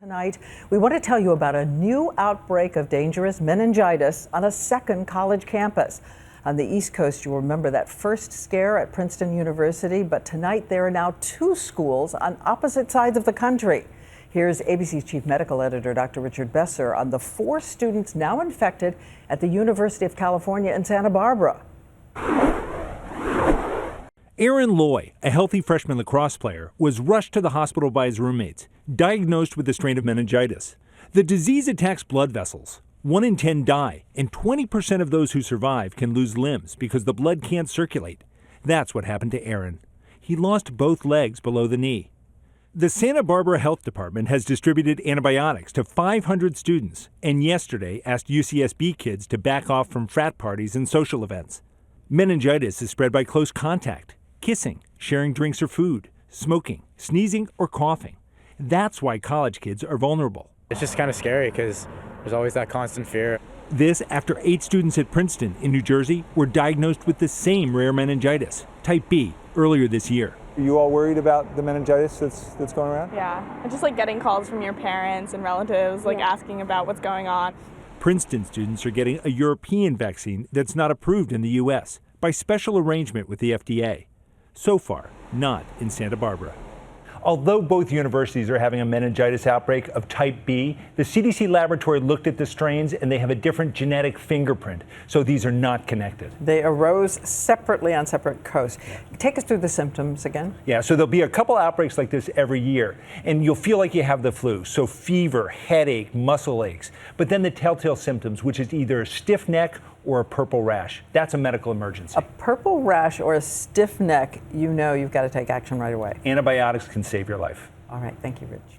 Tonight, we want to tell you about a new outbreak of dangerous meningitis on a second college campus. On the East Coast, you'll remember that first scare at Princeton University, but tonight there are now two schools on opposite sides of the country. Here's ABC's chief medical editor, Dr. Richard Besser, on the 4 students now infected at the University of California in Santa Barbara. Aaron Loy, a healthy freshman lacrosse player, was rushed to the hospital by his roommates, diagnosed with a strain of meningitis. The disease attacks blood vessels. 1 in 10 die, and 20% of those who survive can lose limbs because the blood can't circulate. That's what happened to Aaron. He lost both legs below the knee. The Santa Barbara Health Department has distributed antibiotics to 500 students, and yesterday asked UCSB kids to back off from frat parties and social events. Meningitis is spread by close contact, kissing, sharing drinks or food, smoking, sneezing, or coughing. That's why college kids are vulnerable. It's just kind of scary because there's always that constant fear. This after 8 students at Princeton in New Jersey were diagnosed with the same rare meningitis, type B, earlier this year. Are you all worried about the meningitis that's going around? Yeah, and just getting calls from your parents and relatives, asking about what's going on. Princeton students are getting a European vaccine that's not approved in the U.S. by special arrangement with the FDA. So far, not in Santa Barbara. Although both universities are having a meningitis outbreak of type B, the CDC laboratory looked at the strains and they have a different genetic fingerprint, so these are not connected. They arose separately on separate coasts. Take us through the symptoms again. Yeah, so there'll be a couple outbreaks like this every year, and you'll feel like you have the flu, so fever, headache, muscle aches. But then the telltale symptoms, which is either a stiff neck or a purple rash. That's a medical emergency. A purple rash or a stiff neck, you know you've got to take action right away. Antibiotics can save your life. All right, thank you, Rich.